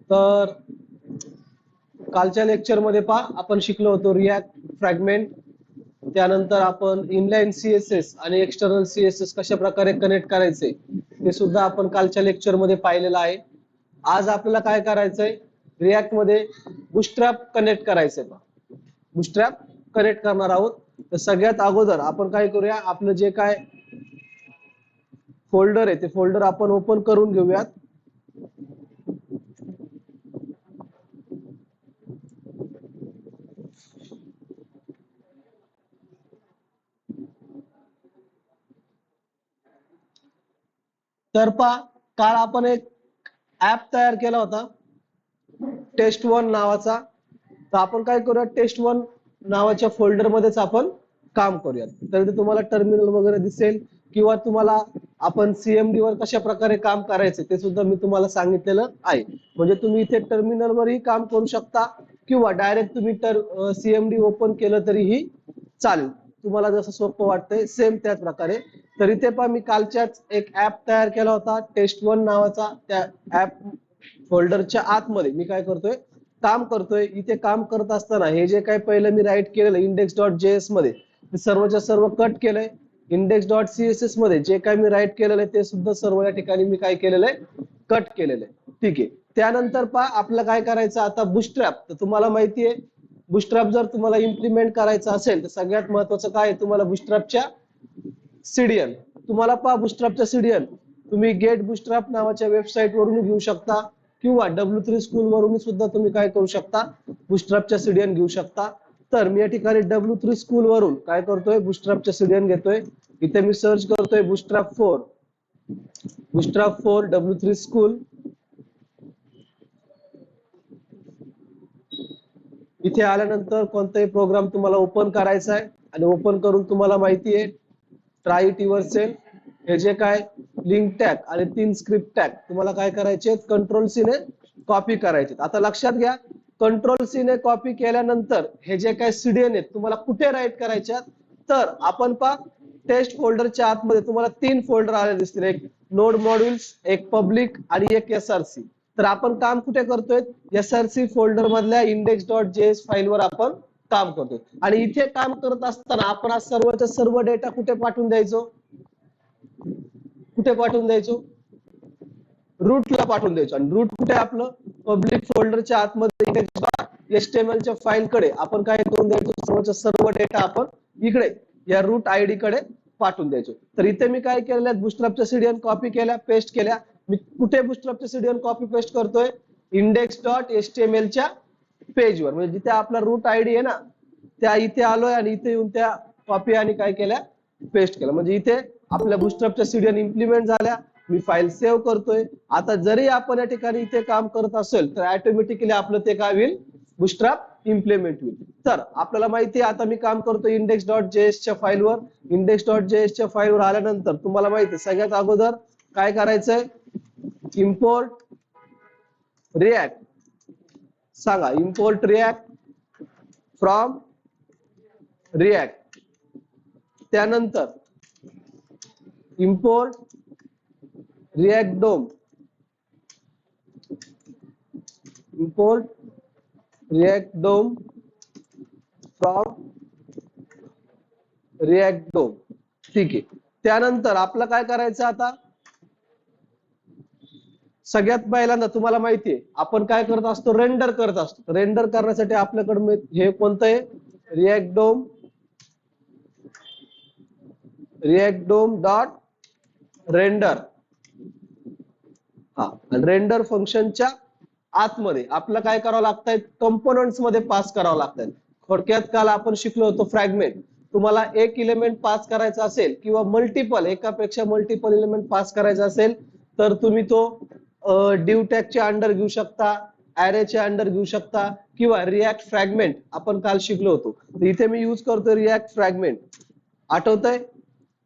तर कालच्या लेक्चर मध्ये आपण शिकलो होतो रिॲक्ट फ्रॅगमेंट, त्यानंतर आपण इनलाईन सीएसएस आणि एक्सटर्नल सीएसएस कशा प्रकारे कनेक्ट करायचे ते सुद्धा आपण कालच्या लेक्चर मध्ये पाहिलेलं आहे. आज आपल्याला काय करायचंय, रिॲक्ट मध्ये बुटस्ट्रॅप कनेक्ट करायचंय. बुटस्ट्रॅप कनेक्ट करणार आहोत. तर सगळ्यात अगोदर आपण काय करूया, आपलं जे काय फोल्डर आहे ते फोल्डर आपण ओपन करून घेऊयात. तर काल आपण एक ऍप तयार केला होता टेस्ट1 नावाचा. तर आपण काय करूया, टेस्ट1 नावाच्या फोल्डर मध्येच आपण काम करूयात. तर तुम्हाला टर्मिनल वगैरे दिसेल किंवा तुम्हाला आपण सीएमडी वर कशा प्रकारे काम करायचे ते सुद्धा मी तुम्हाला सांगितलेलं आहे. म्हणजे तुम्ही इथे टर्मिनल वरही काम करू शकता किंवा डायरेक्ट तुम्ही सीएमडी ओपन केलं तरीही चालेल, तुम्हाला जसं सोपं वाटतंय सेम त्याच प्रकारे. तर इथे मी कालच्याच एक ऍप तयार केला होता टेस्ट1 नावाचा. त्या ऍप फोल्डरच्या आतमध्ये मी काय करतोय, काम करतोय. इथे काम करत असताना हे जे काही पहिलं मी राईट केलेलं index.js मध्ये ते सर्वच्या सर्व कट केलंय. index.css मध्ये जे काही मी राईट केलेलं आहे ते सुद्धा सर्व या ठिकाणी मी काय केलेलं आहे, कट केलेलं आहे. ठीक आहे. त्यानंतर आपलं काय करायचं आता, बुटस्ट्रॅप. तर तुम्हाला माहिती आहे बुटस्ट्रॅप जर तुम्हाला इम्प्लिमेंट करायचं असेल तर सगळ्यात महत्वाचं काय आहे, तुम्हाला बुटस्ट्रॅपच्या सीडीएन. तुम्हाला बुटस्ट्रॅपच्या सीडीएन तुम्ही गेट बुटस्ट्रॅप नावाच्या वेबसाईट वरून घेऊ शकता किंवा W3 स्कूल वरून सुद्धा तुम्ही काय करू शकता, बुटस्ट्रॅपच्या सीडीएन घेऊ शकता. तर मी या ठिकाणी W3 स्कूल वरून काय करतोय, बुटस्ट्रॅपच्या सीडीएन घेतोय. इथे मी सर्च करतोय बुटस्ट्रॅप 4 W3 स्कूल. इथे आल्यानंतर कोणताही प्रोग्राम तुम्हाला ओपन करायचा आहे आणि ओपन करून तुम्हाला माहिती आहे ट्राय इट युअरसेल्फ हे जे काय लिंक टॅग आणि 3 स्क्रिप्ट टॅग तुम्हाला काय करायचे, कंट्रोल सी ने कॉपी करायचे. आता लक्षात घ्या, कंट्रोल सी ने कॉपी केल्यानंतर हे जे काय सीडीएन आहेत तुम्हाला कुठे राईट करायच्या, तर आपण टेस्ट फोल्डरच्या आतमध्ये तुम्हाला 3 फोल्डर आले दिसतील, एक नोड मॉड्यूल्स, एक पब्लिक आणि एक एसआरसी. तर आपण काम कुठे करतोय, एसआरसी फोल्डर मधल्या index.js फाईलवर आपण काम करतोय. आणि इथे काम करत असताना आपण आज सर्वचा सर्व डेटा कुठे पाठवून द्यायचो, कुठे पाठवून द्यायचो, रूटला पाठवून द्यायचो. आणि रूट कुठे आपलं, पब्लिक फोल्डरच्या आतमध्ये index.html च्या फाईल कडे आपण काय करून द्यायचो, सर्वचा सर्व डेटा आपण इकडे या रूट आयडी कडे पाठवून द्यायचो. तर इथे मी काय केलेलं, बुटस्ट्रॅपच्या सीडीएन कॉपी केल्या, पेस्ट केल्या. मी कुठे बुटस्ट्रॅपच्या सीडीएन कॉपी पेस्ट करतोय, index.html च्या पेजवर, म्हणजे जिथे आपला रूट आयडी आहे ना त्या इथे आलोय आणि इथे येऊन त्या कॉपी आणि काय केल्या, पेस्ट केलं. म्हणजे इथे आपल्या बुटस्ट्रॅपच्या सीडीएन इम्प्लिमेंट झाल्या. मी फाईल सेव्ह करतोय. आता जरी आपण या ठिकाणी इथे काम करत असेल तर ऑटोमॅटिकली आपलं ते काय होईल, बुटस्ट्रॅप इम्प्लिमेंट होईल. तर आपल्याला माहिती आहे आता मी काम करतो index.js च्या फाईलवर. index.js च्या फाईलवर आल्यानंतर तुम्हाला माहिती आहे सगळ्यात अगोदर काय करायचंय, इम्पोर्ट रिॲक्ट. सांगा, इम्पोर्ट रिॲक्ट फ्रॉम रिॲक्ट. त्यानंतर import React DOM, import React DOM from React DOM. ठीक आहे. त्यानंतर आपलं काय करायचं आता, सगळ्यात पहिल्यांदा तुम्हाला माहिती आहे आपण काय करत असतो, रेंडर करत असतो. रेंडर करण्यासाठी आपल्याकडे हे कोणतं आहे, रिॲक्ट डोम डॉट रेंडर. हा, रेंडर फंक्शनच्या आतमध्ये आपलं काय करावं लागतंय, कंपोनंट्स मध्ये पास करावं लागतंय. थोडक्यात काल आपण शिकलो होतो फ्रॅगमेंट. तुम्हाला एक इलेमेंट पास करायचा असेल किंवा मल्टिपल, एकापेक्षा मल्टिपल इलेमेंट पास करायचा असेल तर तुम्ही तो डिव टॅगच्या अंडर घेऊ शकता, ॲरेच्या अंडर घेऊ शकता किंवा रिॲक्ट फ्रॅगमेंट आपण काल शिकलो होतो. इथे मी यूज करतो रिॲक्ट फ्रॅगमेंट. आठवतंय,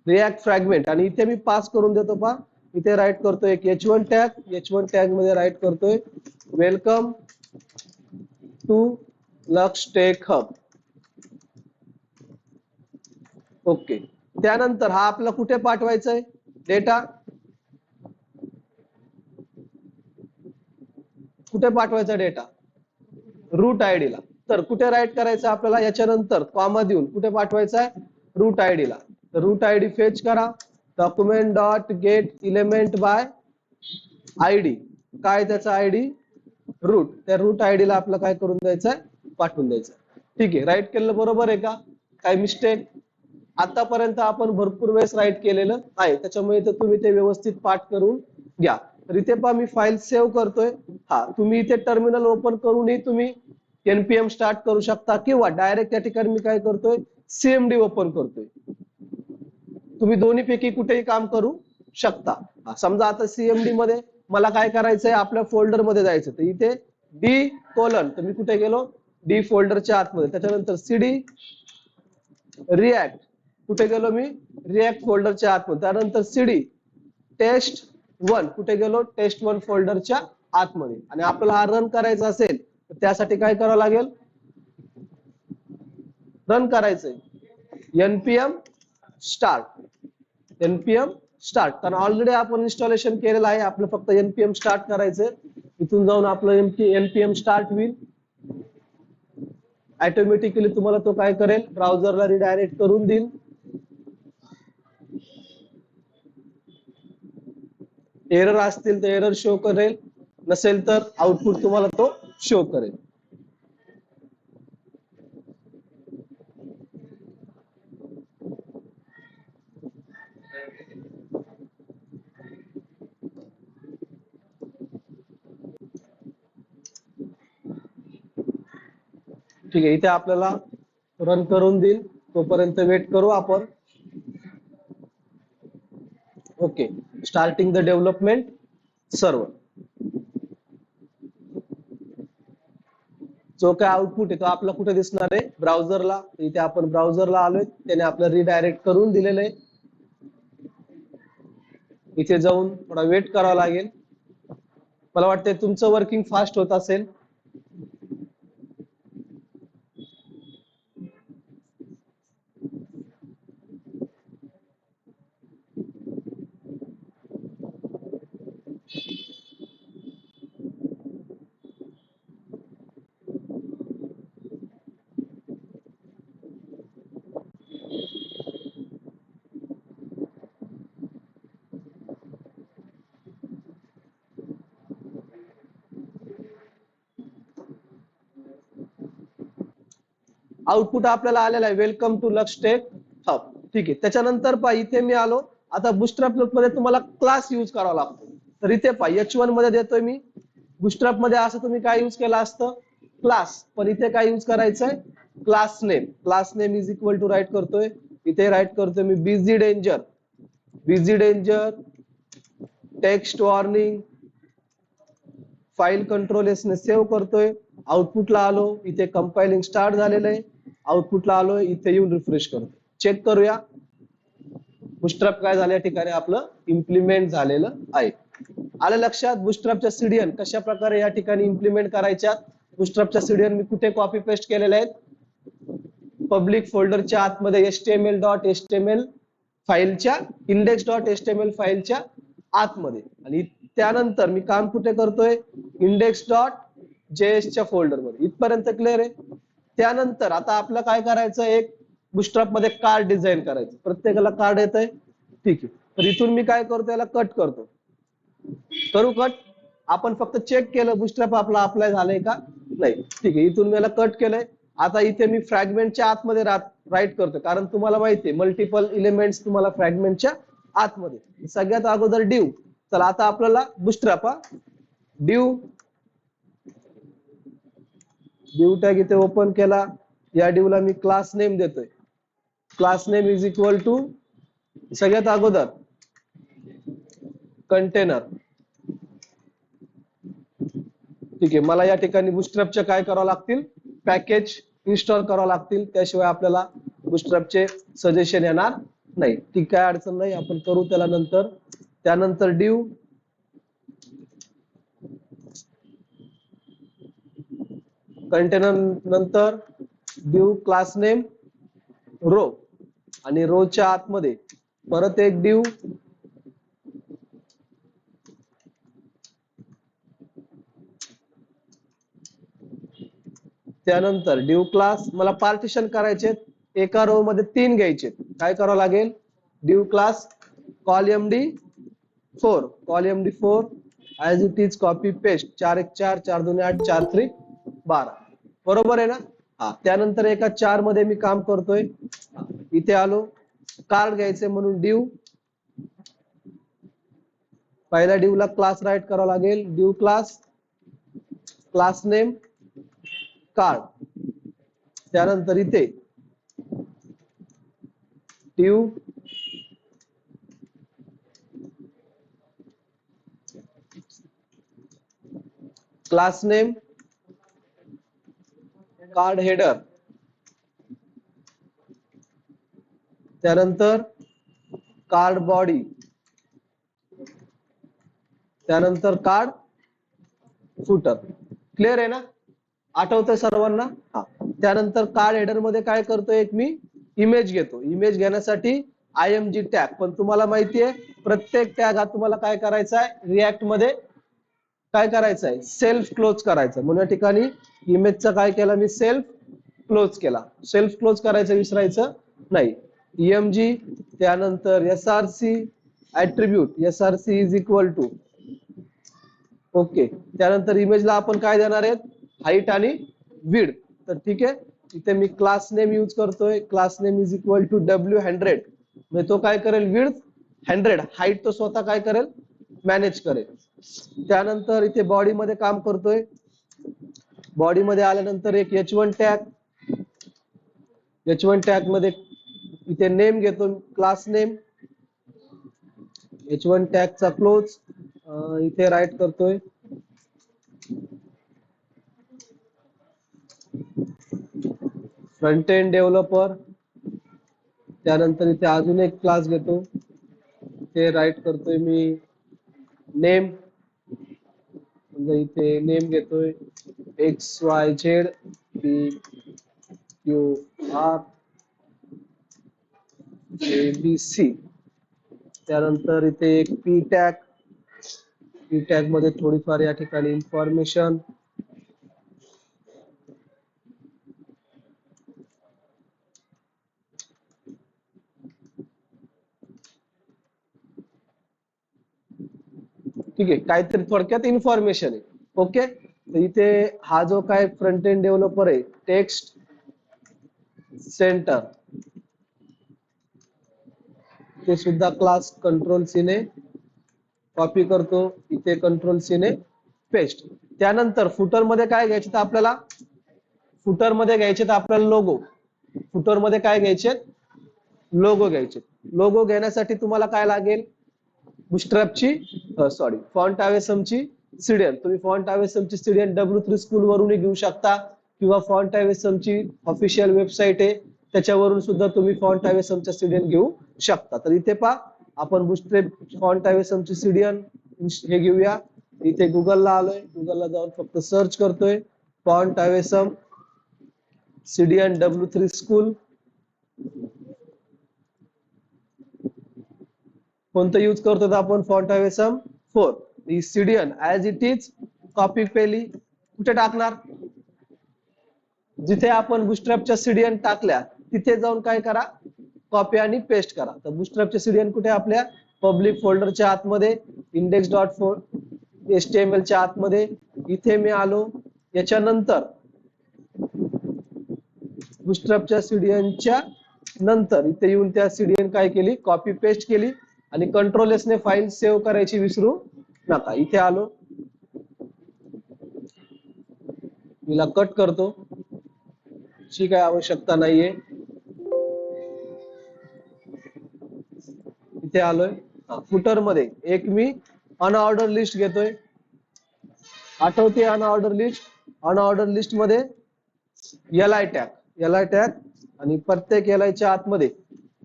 रिॲक्ट फ्रॅगमेंट. आणि इथे मी पास करून देतो इथे राईट करतोय एक h1 टॅग. h1 टॅग मध्ये राईट करतोय वेलकम टू लक्ष टेक हब. ओके. त्यानंतर हा आपला कुठे पाठवायचा आहे डेटा, कुठे पाठवायचा डेटा? रूट आयडी ला. तर कुठे राईट करायचं आपल्याला? याच्यानंतर कॉमा देऊन कुठे पाठवायचा आहे? रूट आयडी ला. तर रूट आयडी फेच करा. Document dot gate element by ID. काय त्याचा आयडी? रूट. त्या रूट आयडी ला आपलं काय करून द्यायचं? पाठवून द्यायचं. ठीक आहे, राईट केलेलं बरोबर आहे का? काय मिस्टेक? आतापर्यंत आपण भरपूर वेळेस राईट केलेलं आहे, त्याच्यामुळे तर तुम्ही ते व्यवस्थित पाठ करून घ्या. तर इथे पहा मी फाईल सेव्ह करतोय. हा, तुम्ही इथे टर्मिनल ओपन करूनही तुम्ही एनपीएम स्टार्ट करू शकता, किंवा डायरेक्ट त्या ठिकाणी मी काय करतोय? सीएमडी ओपन करतोय. तुम्ही दोन्ही पैकी कुठेही काम करू शकता. समजा आता सीएमडी मध्ये मला काय करायचंय? आपल्या फोल्डर मध्ये जायचं. तर इथे डी कोलन, तर मी कुठे गेलो? डी फोल्डरच्या आतमध्ये. त्याच्यानंतर सीडी रिॲक्ट, कुठे गेलो मी? रिॲक्ट फोल्डरच्या आतमध्ये. त्यानंतर सीडी टेस्ट 1, कुठे गेलो? टेस्ट 1 फोल्डरच्या आतमध्ये. आणि आपल्याला हा रन करायचा असेल तर त्यासाठी काय करावं लागेल? रन करायचंय npm स्टार्ट. npm स्टार्ट, कारण ऑलरेडी आपण इन्स्टॉलेशन केलेलं आहे. आपलं फक्त npm स्टार्ट करायचंय. इथून जाऊन आपलं npm स्टार्ट होईल. ऑटोमॅटिकली तुम्हाला तो काय करेल? ब्राउझरला रिडायरेक्ट करून देईल. एरर असतील तर एरर शो करेल, नसेल तर आउटपुट तुम्हाला तो शो करेल. ठीक आहे, इथे आपल्याला रन करून देईल. तोपर्यंत वेट करू आपण. Okay, starting the development server. जो काय आउटपुट आहे तो आपला कुठे दिसणार आहे? ब्राउझरला. इथे आपण ब्राउझरला आलोय, त्याने आपलं रिडायरेक्ट करून दिलेलं आहे. इथे जाऊन थोडा वेट करावा लागेल. मला वाटतंय तुमचं वर्किंग फास्ट होत असेल. आउटपुट आपल्याला आलेला आहे, welcome to Lux Tech Hub. ठीक आहे, त्याच्यानंतर पहा इथे मी आलो. आता बुस्टरॅप मध्ये तुम्हाला क्लास यूज करावा लागतो. तर इथे पहा H1 मध्ये देतोय मी. बुस्टरॅप मध्ये असं तुम्ही काय यूज केलं असतं? क्लास. पण इथे काय यूज करायचंय? Class name. Class name is equal to write करतोय. इथे राईट करतोय मी busy danger. Busy danger text warning file control एसने सेव्ह करतोय. आउटपुटला आलो, इथे कंपायलिंग स्टार्ट झालेलं आहे. आउटपुटला आलो, इथे येऊन रिफ्रेश करतो. चेक करूया बुस्टरॅप काय झालं. या ठिकाणी आपलं इम्प्लिमेंट झालेलं आहे. आलं लक्षात? बुस्टरॅपच्या सीडीएन कशा प्रकारे या ठिकाणी इम्प्लिमेंट करायच्या? बुस्टरॅपच्या सीडीएन मी कुठे कॉपी पेस्ट केलेले आहेत? पब्लिक फोल्डरच्या आतमध्ये html.html फाईलच्या index.html फाईलच्या आतमध्ये. आणि त्यानंतर मी काम कुठे करतोय? index.js च्या फोल्डर मध्ये. इथपर्यंत क्लिअर आहे? त्यानंतर आता आपल्याला काय करायचं? एक बुस्टरॅप मध्ये कार्ड डिझाइन करायचं. प्रत्येकाला कार्ड येतंय. ठीक आहे, तर इथून मी काय करतो? याला कट करतो. करू कट. आपण फक्त चेक केलं बुस्टरॅप आपला अप्लाय झालंय का? नाही. ठीक आहे, इथून मी याला कट केलंय. आता इथे मी फ्रॅगमेंटच्या आतमध्ये राईट करतो, कारण तुम्हाला माहिती आहे मल्टिपल एलिमेंट्स तुम्हाला फ्रॅगमेंटच्या आतमध्ये. सगळ्यात अगोदर डिव. चला आता आपल्याला बुस्टरॅप डिव टॅग इथे ओपन केला. या डिवला मी क्लास नेम देतोय. Class name is equal to सगळ्यात अगोदर कंटेनर. ठीक आहे, मला या ठिकाणी बुस्टरॅपचे काय करावं लागतील? पॅकेज इन्स्टॉल करावं लागतील. त्याशिवाय आपल्याला बुस्टरॅपचे सजेशन येणार नाही. ती काय अडचण नाही, आपण करू त्याला नंतर. त्यानंतर डिव कंटेनर, नंतर डिव क्लास नेम रो, आणि रोच्या आतमध्ये परत एक डिव त्यानंतर ड्यू क्लास मला पार्टिशन करायचे, एका रो मध्ये 3 घ्यायचे. काय करावं लागेल, due class call D 4, call D 4 as it is copy paste, 4 1 4, 4 2 8, 4 3 12. बरोबर आहे ना. हा, त्यानंतर एका 4 मध्ये मी काम करतोय. इथे आलो, कार्ड घ्यायचे म्हणून ड्यू, पहिल्या ड्यू ला क्लास राईट करावा लागेल, due class class name card. त्यानंतर इथे due class name card header. त्यानंतर कार्ड बॉडी, त्यानंतर कार्ड फुटर. क्लिअर आहे ना, आठवतंय सर्वांना. हा, त्यानंतर कार्ड हेडर मध्ये काय करतोय, एक मी इमेज घेतो. इमेज घेण्यासाठी IMG टॅग. पण तुम्हाला माहितीये प्रत्येक टॅग हा तुम्हाला काय करायचा आहे, रिॲक्ट मध्ये काय करायचं आहे, सेल्फ क्लोज करायचं. म्हणून या ठिकाणी इमेजचा काय केला मी, सेल्फ क्लोज केला. सेल्फ क्लोज करायचं विसरायचं नाही. EMG, त्यानंतर SRC attribute, SRC is equal to okay. त्यानंतर इमेजला आपण काय देणार आहेत, हाईट आणि विड्थ. तर ठीक आहे, इथे मी क्लास नेम यूज करतोय, class name is equal to W100. म्हणजे तो काय करेल, विड्थ 100, हाईट तो स्वतः काय करेल, मॅनेज करेल. त्यानंतर इथे बॉडी मध्ये काम करतोय. बॉडी मध्ये आल्यानंतर एक H1 टॅग, H1 टॅग मध्ये इथे नेम घेतो, क्लास नेम. H1 टॅग चा क्लोज इथे राईट करतोय, फ्रंट एंड डेव्हलपर. त्यानंतर इथे अजून एक क्लास घेतो, ते राईट करतोय मी नेम. इथे नेम घेतोय XYZ PQR ABC. त्यानंतर इथे एक P टॅग, P टॅग मध्ये थोडीफार या ठिकाणी इन्फॉर्मेशन. ठीक आहे, काहीतरी थोडक्यात इन्फॉर्मेशन आहे. ओके, तर इथे हा जो काय फ्रंट एंड डेव्हलपर आहे, टेक्स्ट सेंटर, ते सुद्धा क्लास कंट्रोल सी ने कॉपी करतो, इथे कंट्रोल सी ने पेस्ट. त्यानंतर फुटर मध्ये काय घ्यायचे, तर आपल्याला फुटर मध्ये घ्यायचे तर आपल्याला लोगो. फुटर मध्ये काय घ्यायचे, लोगो घ्यायचे. लोगो घेण्यासाठी तुम्हाला काय लागेल, बुस्ट्रॅपची सॉरी फॉन्ट अवेसमची सीडीएन. तुम्ही फॉन्ट अवेसमची सीडीएन W3 स्कूल वरून घेऊ शकता, किंवा फॉन्ट अवेसमची ऑफिशियल वेबसाईट आहे त्याच्यावरून सुद्धा तुम्ही फॉन्ट अवेसमच्या सीडीएन घेऊ शकता. तर इथे पहा, आपण बुस्ट्रॅप फॉन्ट अवेसमची सीडीएन हे घेऊया. इथे गुगलला आलोय, गुगलला जाऊन फक्त सर्च करतोय font awesome CDN W3 school. कोणतं यूज करतो आपण, font awesome 4. He CDN as it is copy केली, कुठे टाकणार, जिथे आपण बुस्ट्रॅपच्या सीडीएन टाकल्या तिथे जाऊन काय करा, कॉपी आणि पेस्ट करा. तर बुस्ट्रॅपच्या सीडीएन कुठे, आपल्या पब्लिक फोल्डरच्या आतमध्ये, index.html च्या आतमध्ये. इथे मी आलो, याच्यानंतर बुस्ट्रॅपच्या सीडीएनच्या नंतर इथे येऊन त्या सीडीएन काय केली, कॉपी पेस्ट केली. आणि कंट्रोल एस ने फाईल सेव्ह करायची विसरू नका. इथे आलो, हिला कट करतो, ची काय आवश्यकता नाहीये. इथे आलोय, फुटर मध्ये एक मी अनऑर्डर लिस्ट घेतोय. आठवते अनऑर्डर लिस्ट, अनऑर्डर लिस्ट मध्ये LI टॅग, LI टॅग, आणि प्रत्येक LI च्या आतमध्ये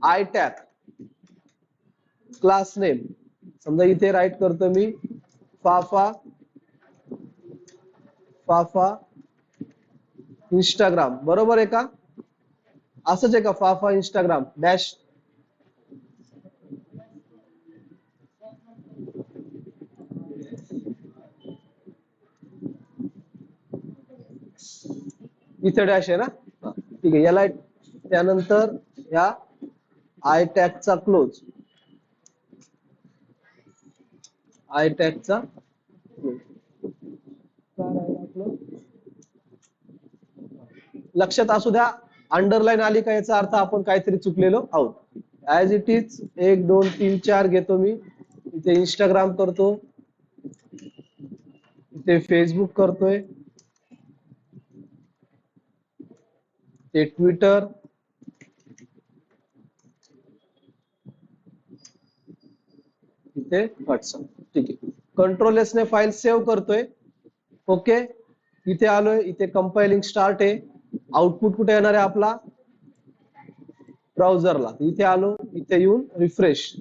I टॅग, क्लास नेम. समजा इथे राईट करतो मी फाफा इंस्टाग्राम. बरोबर आहे का, असंच आहे का, फाफा इंस्टाग्राम डॅश. इथे डॅश आहे ना, ठीक आहे. याला त्यानंतर या आय टॅगचा क्लोज, आय टॅगचा लक्षात असू द्या, अंडरलाईन आली का याचा अर्थ आपण काहीतरी चुकलेलो आहोत. ऍज इट इज 1 2 3 4 घेतो मी. इथे इंस्टाग्राम करतो, इथे फेसबुक करतोय, ते ट्विटर, इथे व्हॉट्सअप. ठीक आहे. कंट्रोल एस ने फाईल सेव्ह करतोय. ओके, इथे आलोय, इथे कंपायलिंग स्टार्ट आहे. आउटपुट कुठे येणार आहे आपला, ब्राउझरला. इथे आलो, इथे येऊन रिफ्रेश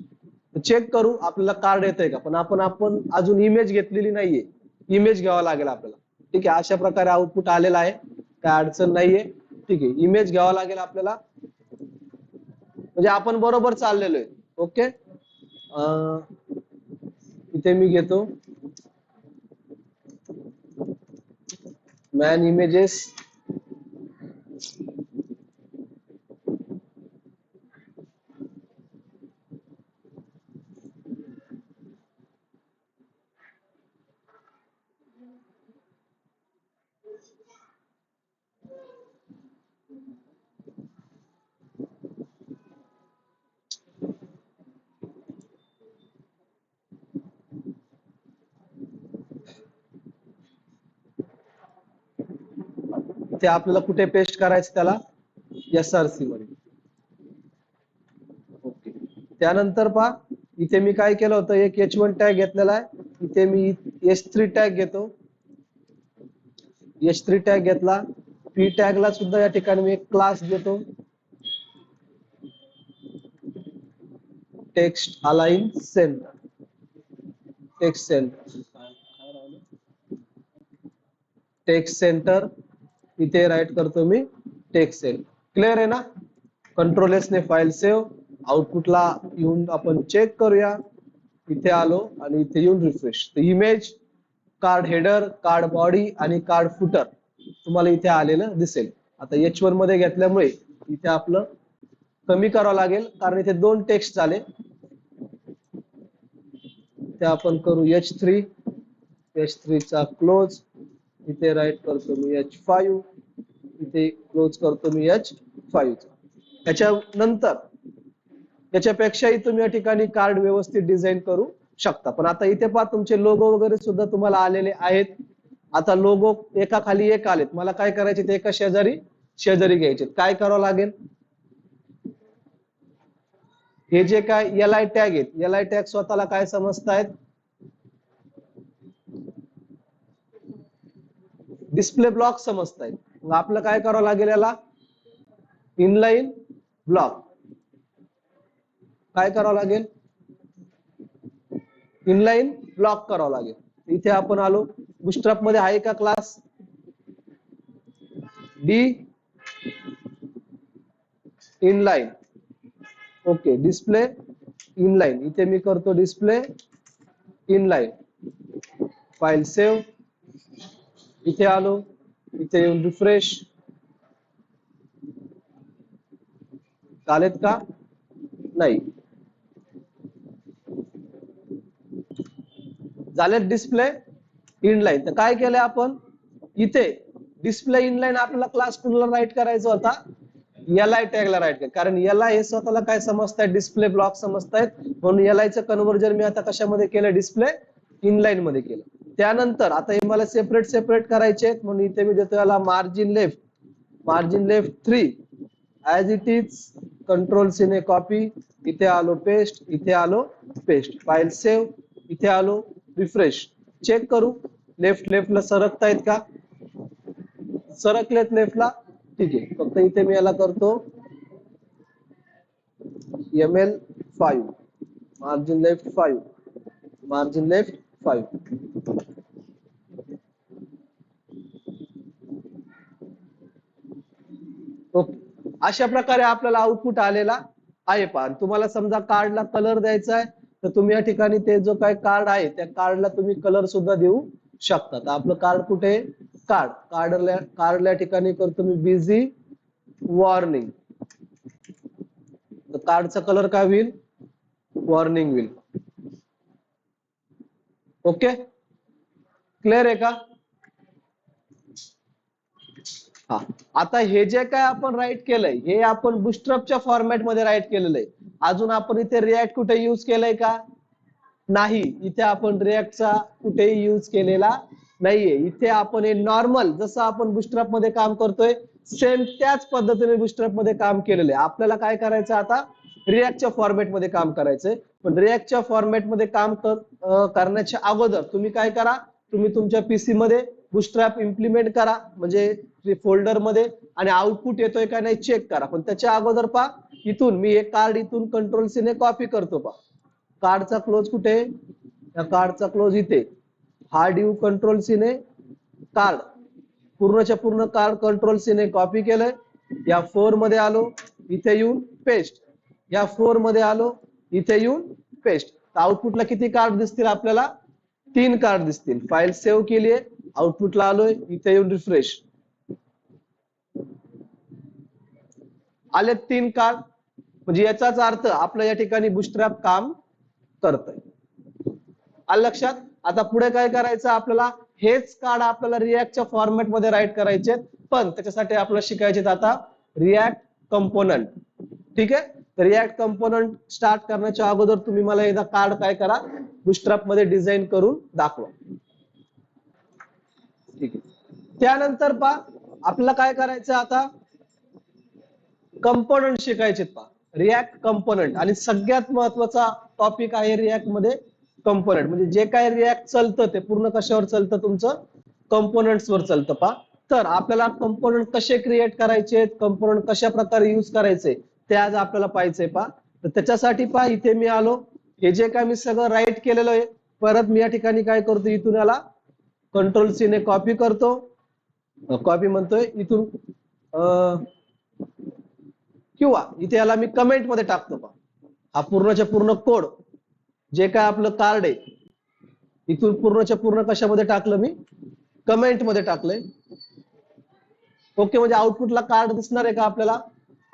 चेक करू आपल्याला कार्ड येतंय का. पण आपण अजून इमेज घेतलेली नाहीये, इमेज घ्यावा लागेल आपल्याला. ठीक आहे, अशा प्रकारे आउटपुट आलेला आहे, काय अडचण नाहीये. ठीक आहे, इमेज घ्यावा लागेल आपल्याला, म्हणजे आपण बरोबर चाललेलो आहे. ओके, इथे मी घेतो मॅन इमेजेस, ते आपल्याला कुठे पेस्ट करायचं, त्याला SRC मध्ये. ओके, त्यानंतर पहा इथे मी काय केलं होतं, एक H1 टॅग घेतलेला आहे. इथे मी H3 टॅग घेतो, H3 टॅग घेतला. P टॅगला सुद्धा या ठिकाणी मी एक क्लास देतो, text align centre, text centre, text centre. इथे राईट करतो मी टेक्स्ट सेंटर. क्लिअर आहे ना. कंट्रोल एस ने फाईल सेव्ह, आउटपुटला येऊन आपण चेक करूया. इथे आलो आणि इथे येऊन refresh. Image, card header, card body आणि कार्ड फुटर तुम्हाला इथे आलेलं दिसेल. आता H1 मध्ये घेतल्यामुळे इथे आपलं कमी करावं लागेल, कारण इथे 2 टेक्स्ट झाले. ते आपण करू H3, H3 चा क्लोज, इथे राईट करतो मी H5, इथे क्लोज करतो मी H5. त्याच्यानंतर त्याच्यापेक्षाही तुम्ही या ठिकाणी कार्ड व्यवस्थित डिझाईन करू शकता. पण आता इथे पहा तुमचे लोगो वगैरे सुद्धा तुम्हाला आलेले आहेत. आता लोगो एका खाली एक आलेत, मला काय करायचे, ते एका शेजारी शेजारी घ्यायचे. काय करावं लागेल, हे जे काय LI टॅग आहेत, LI टॅग स्वतःला काय समजतायत, डिस्प्ले ब्लॉक समजतायत. मग आपलं काय करावं लागेल, याला इनलाईन ब्लॉक काय करावं लागेल, इनलाईन ब्लॉक करावं लागेल. इथे आपण आलो, बुस्ट्रॅप मध्ये आहे का class D inline. Okay, display inline, इथे मी करतो डिस्प्ले इनलाईन. फाईल सेव्ह, इथे आलो, इथे येऊन रिफ्रेश. चालेत का, नाही झालेत डिस्प्ले इनलाईन. तर काय केलंय आपण, इथे डिस्प्ले इनलाईन आपल्याला क्लास कुठला राईट करायचा होता, LI टॅगला राईट कर. कारण LI हे स्वतःला काय समजतायत, डिस्प्ले ब्लॉक समजतायत. म्हणून LI चं कन्व्हर्जन मी आता कशामध्ये केलं, डिस्प्ले इनलाईन मध्ये केलं. त्यानंतर आता हे मला सेपरेट सेपरेट करायचे आहेत, म्हणून इथे मी देतो याला margin left, margin left 3 as it is. Control C ने कॉपी, इथे आलो पेस्ट, इथे आलो पेस्ट. फाईल सेव्ह, इथे आलो रिफ्रेश. चेक करू लेफ्टला सरकतायत का, सरकलेत लेफ्टला. ठीक आहे, फक्त इथे मी याला करतो ML5, margin left 5, margin left 5. Okay, अशा प्रकारे आपल्याला आउटपुट आलेला आहे. पहा, तुम्हाला समजा कार्डला कलर द्यायचा आहे, तर तुम्ही या ठिकाणी ते जो काही कार्ड आहे त्या कार्डला तुम्ही कलर सुद्धा देऊ शकता. आपलं कार्ड कुठे, कार्डल्या ठिकाणी करतो मी बिझी वॉर्निंग. तर कार्डचा कलर काय होईल? वॉर्निंग होईल. ओके, क्लिअर आहे का? हा, आता हे जे काय आपण राईट केलंय हे आपण बुस्ट्रअपच्या फॉर्मॅट मध्ये राईट केलेलं आहे. अजून आपण इथे रिॲक्ट कुठे यूज केलंय का? नाही, इथे आपण रिॲक्टचा कुठेही यूज केलेला नाहीये. इथे आपण हे नॉर्मल जसं आपण बुस्ट्रअप मध्ये काम करतोय सेम त्याच पद्धतीने बुस्ट्रअप मध्ये काम केलेलं आहे. आपल्याला काय करायचं आता? रिॲक्टच्या फॉर्मॅट मध्ये काम करायचंय. पण रिॲक्टच्या फॉर्मॅट मध्ये काम करण्याच्या अगोदर तुम्ही काय करा? तुम्ही तुमच्या पीसी मध्ये बुस्ट्रॅप इम्प्लिमेंट करा, म्हणजे फोल्डर मध्ये, आणि आउटपुट येतोय का नाही चेक करा. पण त्याच्या अगोदर पहा, इथून मी एक कार्ड इथून कंट्रोल सी ने कॉपी करतो. पहा, कार्डचा क्लोज कुठे? या कार्डचा क्लोज इथे. हार्ड यू कंट्रोल सी ने कार्ड पूर्णच्या पूर्ण कार्ड कंट्रोल सी ने कॉपी केलंय. या 4 मध्ये आलो, इथे येऊन पेस्ट. या 4 मध्ये आलो, इथे येऊन पेस्ट. आउटपुटला किती कार्ड दिसतील आपल्याला? 3 कार्ड दिसतील. फाईल सेव्ह केली आहे, आउटपुटला आलोय, इथे येऊन रिफ्रेश. आले 3 कार्ड. म्हणजे याचाच अर्थ आपल्या या ठिकाणी बुस्ट्रॅप काम करतोय. आलं लक्षात? आता पुढे काय करायचं आपल्याला? हेच कार्ड आपल्याला रिॲक्टच्या फॉर्मॅट मध्ये राईट करायचे, पण त्याच्यासाठी आपल्याला शिकायचे आता रिॲक्ट कंपोनंट. ठीक आहे, तर रिॲक्ट कंपोनंट स्टार्ट करण्याच्या अगोदर तुम्ही मला एकदा कार्ड काय करा? बुस्ट्रॅप मध्ये डिझाईन करून दाखवा. ठीक आहे, त्यानंतर पहा आपल्याला काय करायचं आता? कंपोनंट शिकायचे. पहा, रिॲक्ट कंपोनंट, आणि सगळ्यात महत्वाचा टॉपिक आहे रिॲक्ट मध्ये कंपोनंट. म्हणजे जे काय रिॲक्ट चालतं ते पूर्ण कशावर चालतं? तुमचं कंपोनंट्स वर चालतं. पहा, तर आपल्याला कंपोनंट कसे क्रिएट करायचे, कंपोनंट कशा प्रकारे यूज करायचे ते आज आपल्याला पाहायचंय. पहा, तर त्याच्यासाठी पहा इथे मी आलो, हे जे काय मी सगळं राईट केलेलं आहे, परत मी या ठिकाणी काय करतो? इथून याला कंट्रोल सी ने कॉपी करतो. कॉपी म्हणतोय इथून, किंवा इथे याला मी कमेंट मध्ये टाकतो. पहा, हा पूर्णच्या पूर्ण कोड जे काय आपलं कार्ड आहे इथून पूर्णच्या पूर्ण कशामध्ये टाकलं? मी कमेंट मध्ये टाकलंय. ओके, म्हणजे आउटपुटला कार्ड दिसणार आहे का आपल्याला?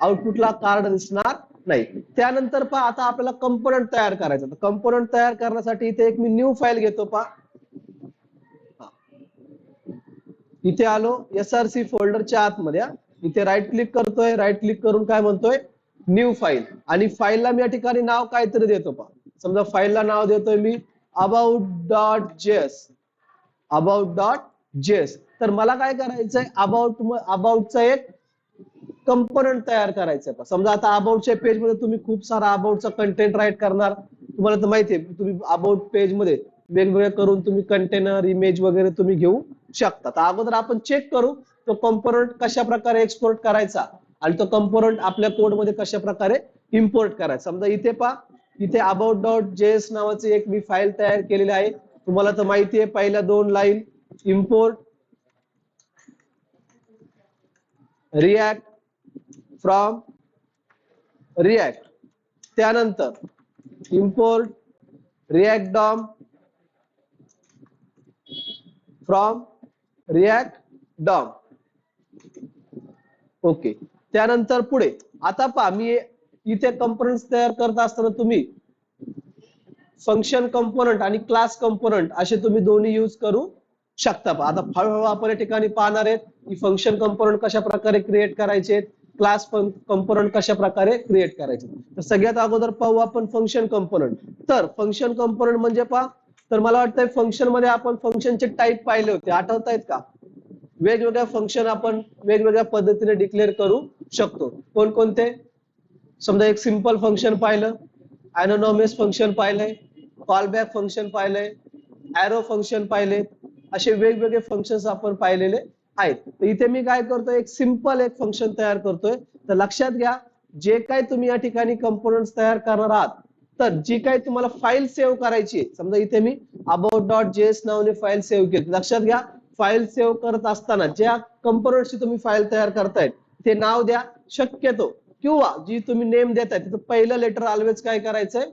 आउटपुटला कार्ड दिसणार नाही. त्यानंतर पहा आता आपल्याला कंपोनंट तयार करायचं. तर कंपोनंट तयार करण्यासाठी इथे एक मी न्यू फाईल घेतो. पहा, इथे आलो, SRC फोल्डरच्या आतमध्ये. इथे राईट क्लिक करतोय, राईट क्लिक करून काय म्हणतोय? New file. आणि फाईलला मी या ठिकाणी नाव काहीतरी देतो. पहा, समजा फाईलला नाव देतोय मी about.js. about.js. तर मला काय करायचंय? अबाउटचा एक कंपोनंट तयार करायचंय. समजा आता अबाउटच्या पेज मध्ये तुम्ही खूप सारा अबाउटचा कंटेंट राईट करणार. तुम्हाला तर माहितीये, तुम्ही अबाउट पेज मध्ये वेगवेगळे करून तुम्ही कंटेनर, इमेज वगैरे तुम्ही घेऊ शकता. तर अगोदर आपण चेक करू तो कंपोनंट कशा प्रकारे एक्सपोर्ट करायचा आणि तो कंपोनंट आपल्या कोड मध्ये कशा प्रकारे इम्पोर्ट करायचा. समजा इथे पहा, इथे about.js नावाची एक मी फाईल तयार केलेली आहे. तुम्हाला तर माहिती आहे, पहिल्या 2 line import React from React, त्यानंतर import React DOM from React DOM. Okay, त्यानंतर पुढे आता पहा, मी इथे कंपोनंट्स तयार करत असताना तुम्ही फंक्शन कंपोनंट आणि क्लास कंपोनंट असे तुम्ही दोन्ही यूज करू शकता. आता हळूहळू आपण या ठिकाणी पाहणार आहेत की फंक्शन कंपोनंट कशा प्रकारे क्रिएट करायचे, क्लास कंपोनंट कशा प्रकारे क्रिएट करायचे. तर सगळ्यात अगोदर पाहू आपण फंक्शन कंपोनंट. तर फंक्शन कंपोनंट म्हणजे पहा, तर मला वाटतंय फंक्शन मध्ये आपण फंक्शनचे टाईप पाहिले होते, आठवतायत का? वेगवेगळ्या फंक्शन आपण वेगवेगळ्या पद्धतीने डिक्लेअर करू शकतो. कोणकोणते? समजा एक सिंपल फंक्शन पाहिलं, एनोनॉमस फंक्शन पाहिलंय, कॉलबॅक फंक्शन पाहिलंय, एरो फंक्शन पाहिले, असे वेगवेगळे फंक्शन्स आपण पाहिलेले आहेत. तर इथे मी काय करतोय? एक सिंपल एक फंक्शन तयार करतोय. तर लक्षात घ्या, जे काही तुम्ही या ठिकाणी कंपोनंट्स तयार करणार आहात, तर जी काही तुम्हाला फाईल सेव्ह करायची, समजा इथे मी about.js नावाने फाईल सेव्ह केली. लक्षात घ्या, फाईल सेव्ह करत असताना ज्या कंपोनंटची तुम्ही फाईल तयार करतायत ते नाव द्या शक्यतो, किंवा जी तुम्ही नेम देताय तिथं पहिलं लेटर ऑलवेज काय करायचंय?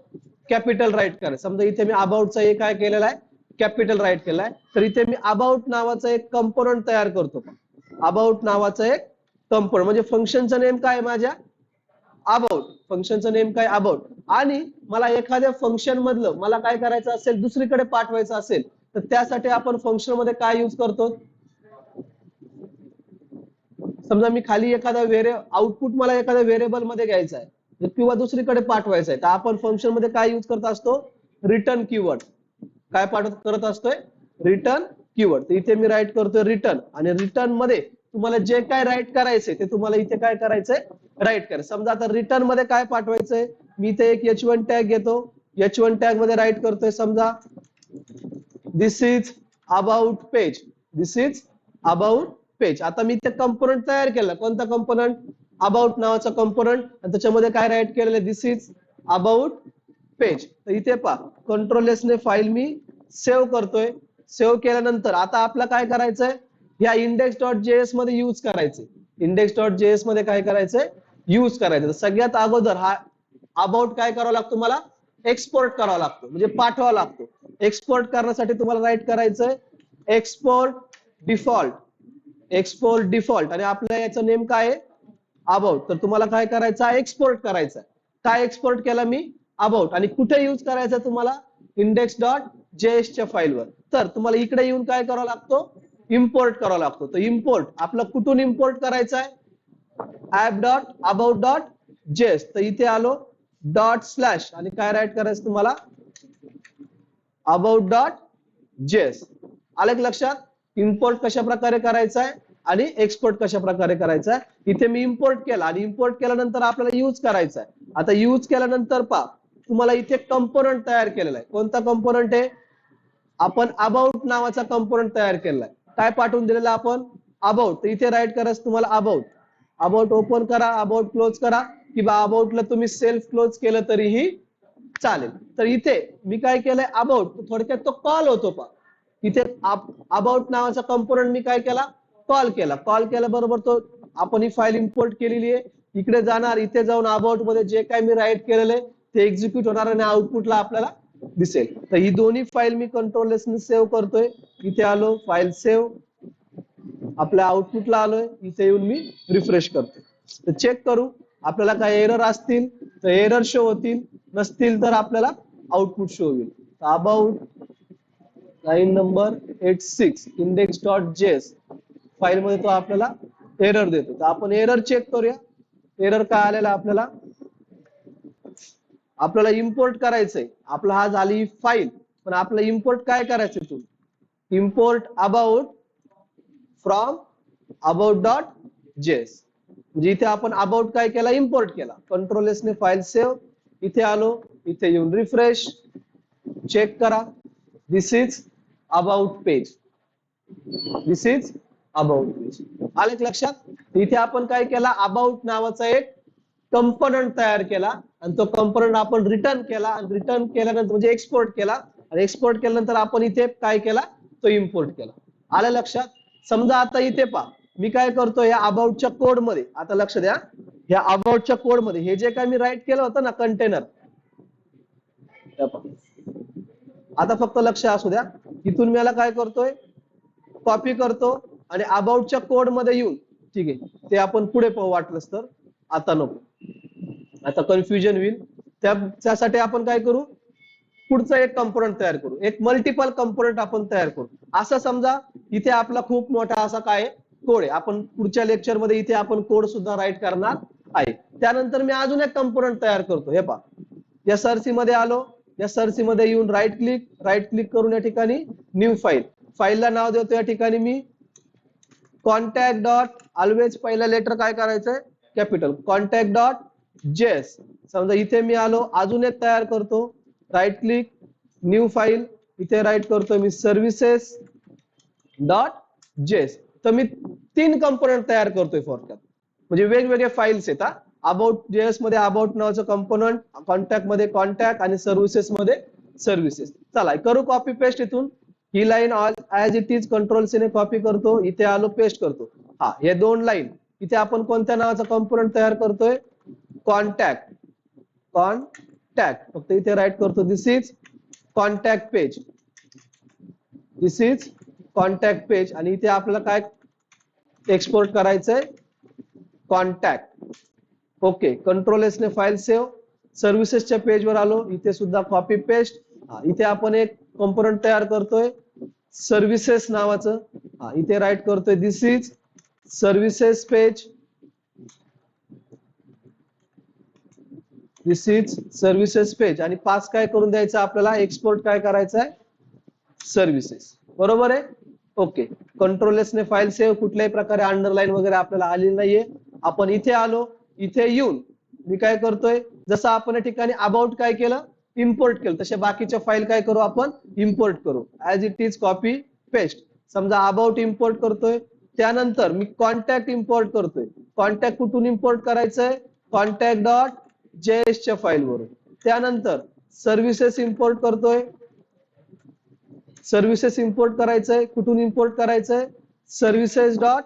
कॅपिटल राईट करायचं. समजा इथे मी अबाउटचा काय केलेला आहे? कॅपिटल राईट केलाय, तर इथे मी अबाउट नावाचा एक कंपोनंट तयार करतो. अबाउट नावाचा एक कंपोनंट म्हणजे फंक्शनचं नेम काय आहे माझ्या अबाउट, फंक्शनचं नेम काय अबाउट. आणि मला एखाद्या फंक्शन मधलं मला काय करायचं असेल दुसरीकडे पाठवायचं असेल तर त्यासाठी आपण फंक्शन मध्ये काय यूज करतो. समजा मी खाली एखादा आउटपुट मला एखाद्या व्हेरिएबल मध्ये घ्यायचा आहे किंवा दुसरीकडे पाठवायचं आहे तर आपण फंक्शन मध्ये काय यूज करत असतो रिटर्न कीवर्ड. काय करत असतोय रिटर्न कीवर्ड. तर इथे मी राईट करतोय रिटर्न आणि रिटर्न मध्ये तुम्हाला जे काय राईट करायचंय ते तुम्हाला इथे काय करायचंय राईट करायचं. समजा आता रिटर्न मध्ये काय पाठवायचंय मी इथे एक H1 टॅग घेतो. H1 टॅग मध्ये राईट करतोय समजा this is about page, this is about page. आता मी ते कंपोनंट तयार केला. कोणता कंपोनंट अबाउट नावाचा कंपोनंट आणि त्याच्यामध्ये काय राईट केलेलं दिस इज अबाउट पेज. तर इथे पहा कंट्रोल एस ने फाईल मी सेव्ह करतोय. सेव्ह केल्यानंतर आता आपला काय करायचंय ह्या index.js मध्ये यूज करायचे. index.js मध्ये काय करायचंय यूज करायचं. सगळ्यात अगोदर हा अबाउट काय करावा लागतो मला एक्सपोर्ट करावा लागतो म्हणजे पाठवावा लागतो. एक्सपोर्ट करण्यासाठी तुम्हाला राईट करायचंय एक्सपोर्ट डिफॉल्ट, एक्सपोर्ट डिफॉल्ट आणि आपल्या याचं नेम काय आहे अबाउट. तर तुम्हाला काय करायचं एक्सपोर्ट करायचं. काय एक्सपोर्ट केला मी अबाउट आणि कुठे यूज करायचं तुम्हाला index.js च्या फाईलवर. तर तुम्हाला इकडे येऊन काय करावं लागतो इम्पोर्ट करावा लागतो. तर इम्पोर्ट आपलं कुठून इम्पोर्ट करायचं आहे app.about.js. तर इथे आलो डॉट स्लॅश आणि काय राईट करायचं तुम्हाला about.js. आलं की लक्षात. इम्पोर्ट कशा प्रकारे करायचा आहे आणि एक्सपोर्ट कशा प्रकारे करायचा आहे. इथे मी इम्पोर्ट केला आणि इम्पोर्ट केल्यानंतर आपल्याला यूज करायचा आहे. आता यूज केल्यानंतर पहा तुम्हाला इथे कंपोनंट तयार केलेला आहे. कोणता कंपोनंट आहे आपण अबाउट नावाचा कंपोनंट तयार केलाय. काय पाठवून दिलेला आपण अबाउट. तर इथे राईट करायचं तुम्हाला अबाउट. अबाउट ओपन करा, अबाउट क्लोज करा किंवा अबाउटला तुम्ही सेल्फ क्लोज केलं तरीही चालेल. तर इथे मी काय केलंय अबाउट थोडक्यात तो कॉल होतो पहा. इथे अबाउट नावाचा कंपोनंट मी काय केला कॉल केला. कॉल केल्याबरोबर तो आपण ही फाईल इम्पोर्ट केलेली आहे. इकडे जाणार इथे जाऊन अबाउट मध्ये जे काय मी राईट केलेलं आहे ते एक्झिक्यूट होणार आणि आउटपुटला आपल्याला दिसेल. तर ही दोन्ही फाईल मी कंट्रोल एस ने सेव्ह करतोय. इथे आलो फाईल सेव्ह आपल्या आउटपुटला आलोय. इथे येऊन मी रिफ्रेश करतो. तर चेक करू आपल्याला काय एरर असतील तर एरर शो होतील, नसतील तर आपल्याला आउटपुट शो होईल. About line number 86 index.js file मध्ये तो आपल्याला एरर देतो. तर आपण एरर चेक करूया. एरर काय आलेला आपल्याला आपल्याला इम्पोर्ट करायचंय. आपला हा झाली फाईल पण आपलं इम्पोर्ट काय करायचंय तुम्ही इम्पोर्ट अबाउट फ्रॉम about.js. म्हणजे इथे आपण अबाउट काय केला इम्पोर्ट केला. कंट्रोल एस ने फाईल सेव्ह इथे आलो. इथे येऊन रिफ्रेश चेक करा this is about page, this is about page. आलं लक्षात. इथे आपण काय केला अबाउट नावाचा एक कंपोनंट तयार केला आणि तो कंपोनंट आपण रिटर्न केला आणि रिटर्न केल्यानंतर म्हणजे एक्सपोर्ट केला आणि एक्सपोर्ट केल्यानंतर आपण इथे काय केला तो इम्पोर्ट केला. आलं लक्षात. समजा आता इथे पहा मी काय करतो या अबाउटच्या कोड मध्ये आता लक्ष द्या. या अबाउटच्या कोड मध्ये हे जे काय मी राईट केलं होतं ना कंटेनर आता फक्त लक्ष असू द्या. इथून मी याला काय करतोय कॉपी करतो आणि अबाउटच्या कोड मध्ये येऊन ठीक आहे ते आपण पुढे पाहू वाटलंच तर. आता नको आता कन्फ्युजन होईल. त्यासाठी आपण काय करू पुढचा एक कंपोनंट तयार करू. एक मल्टिपल कंपोनंट आपण तयार करू. असं समजा इथे आपला खूप मोठा असा काय कोड आहे. आपण पुढच्या लेक्चर मध्ये इथे आपण कोड सुद्धा राईट करणार आहे. त्यानंतर मी अजून एक कंपोनंट तयार करतो. हे पहा SRC मध्ये आलो. SRC मध्ये येऊन राईट क्लिक करून या ठिकाणी न्यू फाईल. फाईलला नाव देतो या ठिकाणी मी कॉन्टॅक्ट डॉट ऑलवेज पहिला लेटर काय करायचंय कॅपिटल कॉन्टॅक्ट.js. समजा इथे मी आलो अजून एक तयार करतो. राईट क्लिक न्यू फाईल इथे राईट करतो मी services.js. तर मी 3 कंपोनंट तयार करतोय थोडक्यात म्हणजे वेगवेगळे फाईल्स येतात. अबाउट जेएस मध्ये अबाउट नावाचं कंपोनंट, कॉन्टॅक्ट मध्ये कॉन्टॅक्ट आणि सर्व्हिसेस मध्ये सर्व्हिसेस. चला करू कॉपी पेस्ट. इथून ही line all as it is control C ने कॉपी करतो. इथे आलो पेस्ट करतो. हा हे 2 लाईन इथे आपण कोणत्या नावाचा कंपोनंट तयार करतोय कॉन्टॅक्ट फक्त इथे राईट करतो this is contact page. This is contact page आणि इथे आपल्याला काय एक्सपोर्ट करायचंय कॉन्टॅक्ट. ओके, कंट्रोल एस ने फाईल सेव्ह. सर्व्हिसेसच्या पेजवर आलो, इथे सुद्धा कॉपी पेस्ट. इथे आपण एक कंपोनंट तयार करतोय सर्व्हिसेस नावाचं. इथे राईट करतोय this is services page. This is services page आणि पास काय करून द्यायचं आपल्याला, एक्सपोर्ट काय करायचं आहे सर्व्हिसेस. बरोबर आहे. ओके, कंट्रोल एस ने फाईल सेव्ह. कुठल्याही प्रकारे अंडरलाईन वगैरे आपल्याला आलेली नाहीये. आपण इथे आलो, इथे येऊन मी काय करतोय, जसं आपण या ठिकाणी अबाउट काय केलं इम्पोर्ट केलं, तसे बाकीच्या फाईल काय करू आपण इम्पोर्ट करू. As it is copy paste. समजा अबाउट इम्पोर्ट करतोय, त्यानंतर मी कॉन्टॅक्ट इम्पोर्ट करतोय. कॉन्टॅक्ट कुठून इम्पोर्ट करायचंय कॉन्टॅक्ट डॉट जेएस च्या फाईल वरून. त्यानंतर सर्व्हिसेस इम्पोर्ट करतोय. सर्व्हिसेस इम्पोर्ट करायचंय, कुठून इम्पोर्ट करायचंय सर्व्हिसेस डॉट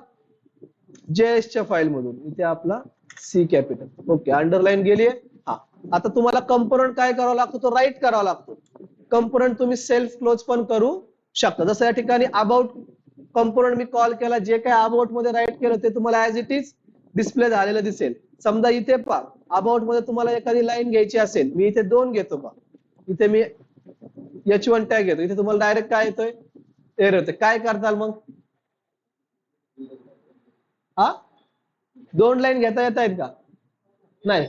जेएस च्या फाईल मधून. इथे आपला सी कॅपिटल. ओके, अंडरलाईन गेलीये. आता तुम्हाला कंपोनंट काय करावा लागतो तो राईट करावा लागतो. कंपोनंट तुम्ही सेल्फ क्लोज पण करू शकता. जसं या ठिकाणी अबाउट कंपोनंट मी कॉल केला, जे काय अबाउट मध्ये राईट केलं ते तुम्हाला ऍज इट इज डिस्प्ले झालेलं दिसेल. समजा इथे पहा अबाउट मध्ये तुम्हाला एखादी लाईन घ्यायची असेल, मी इथे 2 घेतो पहा. इथे मी H1 टॅग घेतो, इथे तुम्हाला डायरेक्ट काय येतोय एरर येतोय. काय करताल मग 2 लाईन घेता येत आहेत का नाही,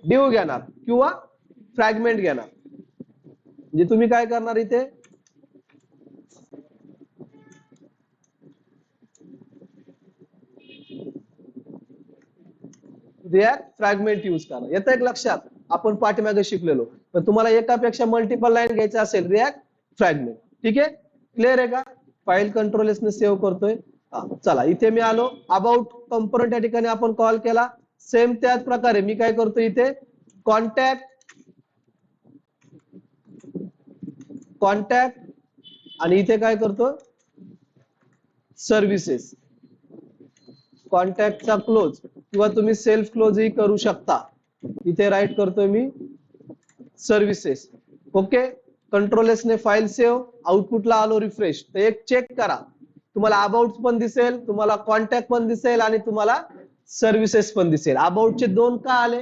डिव घेणार किंवा फ्रॅगमेंट घेणार. म्हणजे तुम्ही काय करणार इथे रिॲक्ट फ्रॅगमेंट यूज करा. येतं एक लक्षात, आपण पाठीमागे शिकलेलो. पण तुम्हाला एकापेक्षा मल्टिपल लाईन घ्यायचे असेल रिॲक्ट फ्रॅगमेंट. ठीक आहे, क्लिअर आहे का. फाईल कंट्रोल एस ने सेव्ह करतोय. चला इथे मी आलो, अबाउट कंपोनंट या ठिकाणी आपण कॉल केला. सेम त्याच प्रकारे मी काय करतो इथे कॉन्टॅक्ट कॉन्टॅक्ट आणि इथे काय करतो सर्व्हिसेस. कॉन्टॅक्टचा क्लोज किंवा तुम्ही सेल्फ क्लोज ही करू शकता. इथे राईट करतोय मी सर्व्हिसेस. ओके, कंट्रोल एस ने फाईल सेव्ह. आउटपुटला आलो रिफ्रेश, तर एक चेक करा, तुम्हाला अबाउट पण दिसेल, तुम्हाला कॉन्टॅक्ट पण दिसेल आणि तुम्हाला सर्व्हिसेस पण दिसेल. अबाउटचे 2 का आले,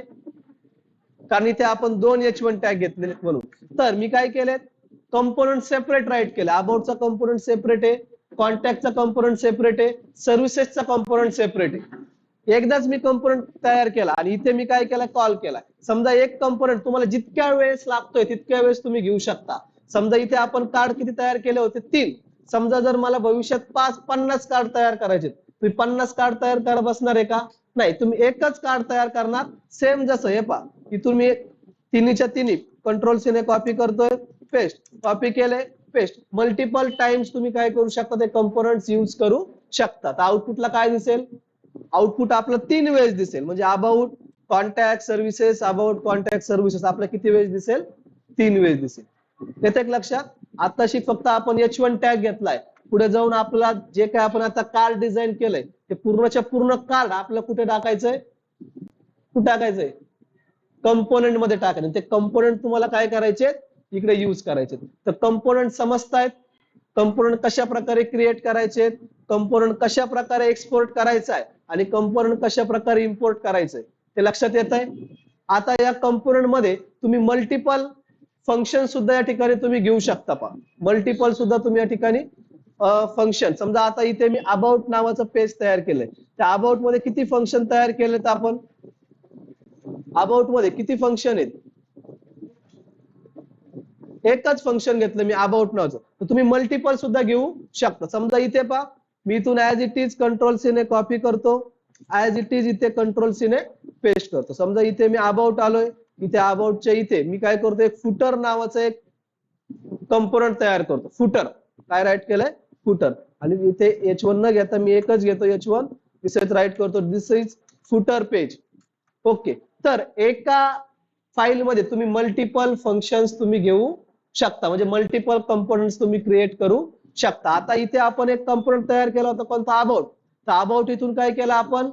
कारण इथे आपण 2 H1 टॅग घेतलेले म्हणून. तर मी काय केले कंपोनंट सेपरेट राईट केले. अबाउटचा कंपोनंट सेपरेट आहे, कॉन्टॅक्टचा कंपोनंट सेपरेट आहे, सर्व्हिसेसचा कंपोनंट सेपरेट आहे. एकदाच मी कंपोनंट तयार केला आणि इथे मी काय केलं कॉल केला. समजा एक कंपोनंट तुम्हाला जितक्या वेळेस लागतोय तितक्या वेळेस तुम्ही घेऊ शकता. समजा इथे आपण कार्ड किती तयार केले होते 3. समजा जर मला भविष्यात 50 कार्ड तयार करायचे, तुम्ही 50 कार्ड तयार करा बसणार आहे का नाही, तुम्ही एकच कार्ड तयार करणार. सेम जसं हे पहा, इथून मी तिन्हीच्या तिन्ही कंट्रोल सी ने कॉपी करतोय पेस्ट, कॉपी केले पेस्ट. मल्टिपल टाइम्स तुम्ही काय करू शकता ते कंपोनंट्स यूज करू शकता. तर आउटपुटला काय दिसेल, आउटपुट आपलं 3 वेळेस दिसेल. म्हणजे about contact services about contact services आपलं किती वेळेस दिसेल 3 वेळेस दिसेल. येते एक लक्षात. आताशी फक्त आपण H1 टॅग घेतलाय, पुढे जाऊन आपला जे काय आपण आता कार्ड डिझाईन केलंय ते पूर्णच्या पूर्ण कार्ड आपलं कुठे टाकायचंय, कुठे टाकायचंय कंपोनंट मध्ये टाकायचं. ते कंपोनंट तुम्हाला काय करायचे इकडे यूज करायचे. तर कंपोनंट समजतायत, कंपोनंट कशा प्रकारे क्रिएट करायचे, कंपोनंट कशा प्रकारे एक्सपोर्ट करायचा आहे आणि कंपोनंट कशा प्रकारे इम्पोर्ट करायचंय ते लक्षात येत आहे. आता या कंपोनंट मध्ये तुम्ही मल्टिपल फंक्शन सुद्धा या ठिकाणी तुम्ही घेऊ शकता. पहा मल्टिपल सुद्धा तुम्ही या ठिकाणी फंक्शन. समजा आता इथे मी अबाउट नावाचं पेज तयार केलंय, त्या अबाउट मध्ये किती फंक्शन तयार केलेत आपण, अबाउट मध्ये किती फंक्शन आहेत, एकच फंक्शन घेतलं मी अबाउट नावाचं. तर तुम्ही मल्टिपल सुद्धा घेऊ शकता. समजा इथे पहा मी इथून as it is control C ने कॉपी करतो, ऍज इट इज इथे कंट्रोल सी ने पेस्ट करतो. समजा इथे मी अबाउट आलोय, इथे अबाउटच्या इथे मी काय करतो एक फुटर नावाचं एक कंपोनंट तयार करतो. फुटर काय राईट केलंय फुटर, आणि इथे H1 न घेता मी एकच घेतो H1, दिस राईट करतो this is footer page. Okay, तर एका फाईल मध्ये तुम्ही मल्टिपल फंक्शन्स तुम्ही घेऊ शकता, म्हणजे मल्टिपल कंपोनंट्स तुम्ही क्रिएट करू शकता. आता इथे आपण एक कंपोनंट तयार केला होता कोणता अबाउट, तर अबाउट इथून काय केलं आपण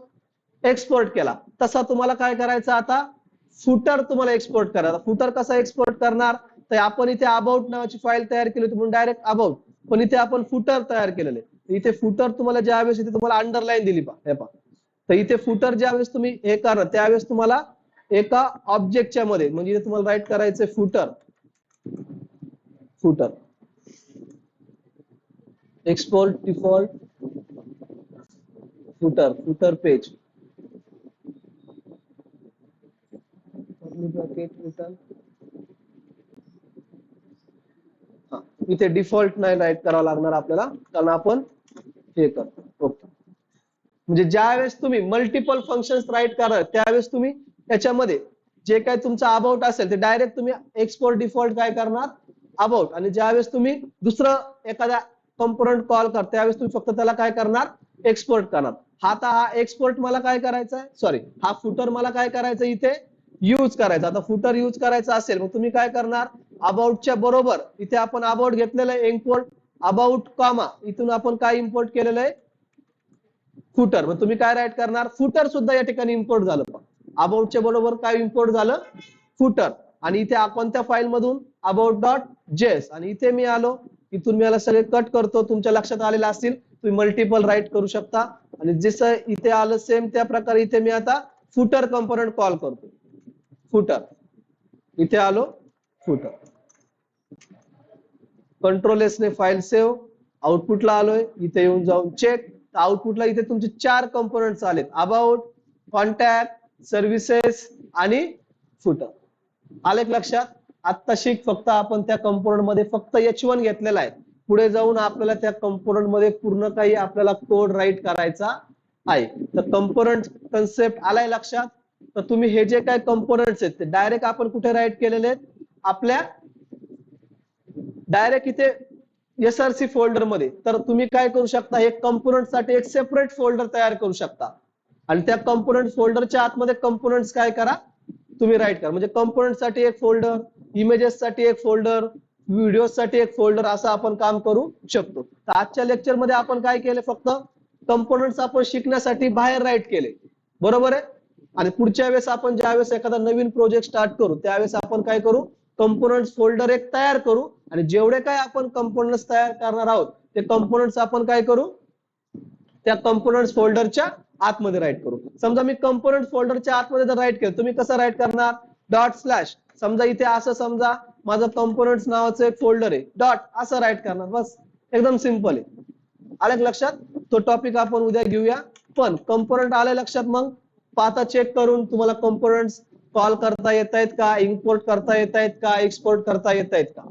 एक्सपोर्ट केला. तसा तुम्हाला काय करायचं आता फुटर तुम्हाला एक्सपोर्ट करायचा. फुटर कसा एक्सपोर्ट करणार, तर आपण इथे अबाउट नावाची फाईल तयार केली होती म्हणून डायरेक्ट अबाउट पण इथे आपण फुटर तयार केलेलं आहे. इथे फुटर तुम्हाला ज्यावेळेस इथे तुम्हाला अंडरलाईन दिली हे पहा, तर इथे फुटर ज्यावेळेस तुम्ही हे करा त्यावेळेस तुम्हाला एका ऑब्जेक्टच्या मध्ये म्हणजे इथे तुम्हाला राईट करायचंय footer, footer export default footer, footer page इथे डिफॉल्ट नाही राईट करावं लागणार आपल्याला कारण आपण हे करतो. ओके, म्हणजे ज्यावेळेस तुम्ही मल्टिपल फंक्शन्स राईट करा त्यावेळेस तुम्ही त्याच्यामध्ये जे काय तुमचा अबाउट असेल ते डायरेक्ट तुम्ही एक्सपोर्ट डिफॉल्ट काय करणार अबाउट, आणि ज्यावेळेस तुम्ही दुसरं एखादा कंपोनंट कॉल करता त्यावेळेस तुम्ही फक्त त्याला काय करणार एक्सपोर्ट करणार. हा एक्सपोर्ट मला काय करायचा आहे, सॉरी हा फुटर मला काय करायचं इथे यूज करायचा. आता फुटर यूज करायचा असेल मग तुम्ही काय करणार अबाउटच्या बरोबर इथे आपण अबाउट घेतलेलं आहे इम्पोर्ट अबाउट कॉमा इथून आपण काय इम्पोर्ट केलेलं आहे फुटर, मग तुम्ही काय राईट करणार फुटर सुद्धा या ठिकाणी इम्पोर्ट झालं. अबाउटच्या बरोबर काय इम्पोर्ट झालं फुटर, आणि इथे कोणत्या फाईल मधून अबाउट डॉट जेएस, आणि इथे मी आलो इथून मी याला सगळे कट करतो. तुमच्या लक्षात आलेलं असतील तुम्ही मल्टिपल राईट करू शकता, आणि जसं इथे आलं सेम त्या प्रकारे इथे मी आता फुटर कंपोनंट कॉल करतो. फुटर इथे आलो फुटर, कंट्रोल एस ने फाईल सेव्ह, आउटपुटला आलोय इथे येऊन जाऊन चेक. आउटपुटला इथे तुमचे 4 कंपोनंट्स आलेत अबाउट, कॉन्टॅक्ट, सर्व्हिसेस आणि फुटर. आले लक्षात. आता शिक फक्त आपण त्या कंपोनंट मध्ये फक्त H1 घेतलेला आहे, पुढे जाऊन आपल्याला त्या कंपोनंट मध्ये पूर्ण काही आपल्याला कोड राईट करायचा आहे. तर कंपोनंट कन्सेप्ट आलाय लक्षात. तर तुम्ही हे जे काही कंपोनंट्स आहेत ते डायरेक्ट आपण कुठे राईट केलेले आहेत आपल्या डायरेक्ट इथे SRC फोल्डर मध्ये. तर तुम्ही काय करू शकता हे कंपोनंट साठी एक सेपरेट फोल्डर तयार करू शकता, आणि त्या कंपोनंट फोल्डरच्या आतमध्ये कंपोनंट्स काय करा तुम्ही राईट करा. म्हणजे कंपोनंट साठी एक फोल्डर, इमेजेस साठी एक फोल्डर, व्हिडिओ साठी एक फोल्डर, असं आपण काम करू शकतो. तर आजच्या लेक्चर मध्ये आपण काय केले फक्त कंपोनंट्स आपण शिकण्यासाठी बाहेर राईट केले, बरोबर आहे. आणि पुढच्या वेळेस आपण ज्यावेळेस एखादा नवीन प्रोजेक्ट स्टार्ट करू त्यावेळेस आपण काय करू कंपोनंट्स फोल्डर एक तयार करू, आणि जेवढे काय आपण कंपोनंट्स तयार करणार आहोत ते कंपोनंट्स आपण काय करू त्या कंपोनंट्स फोल्डरच्या आतमध्ये राईट करू. समजा मी कंपोनंट फोल्डरच्या आतमध्ये जर राईट केलं तुम्ही कसं राईट करणार डॉट स्लॅश, समजा इथे असं समजा माझं कंपोनंट्स नावाचं एक फोल्डर आहे डॉट असं राईट करणार, बस एकदम सिंपल आहे. आलं लक्षात. तो टॉपिक आपण उद्या घेऊया. पण कंपोनंट आले लक्षात, मग पाहता चेक करून तुम्हाला कंपोनंट्स कॉल करता येत आहेत का, इम्पोर्ट करता येत आहेत का, एक्सपोर्ट करता येत आहेत का.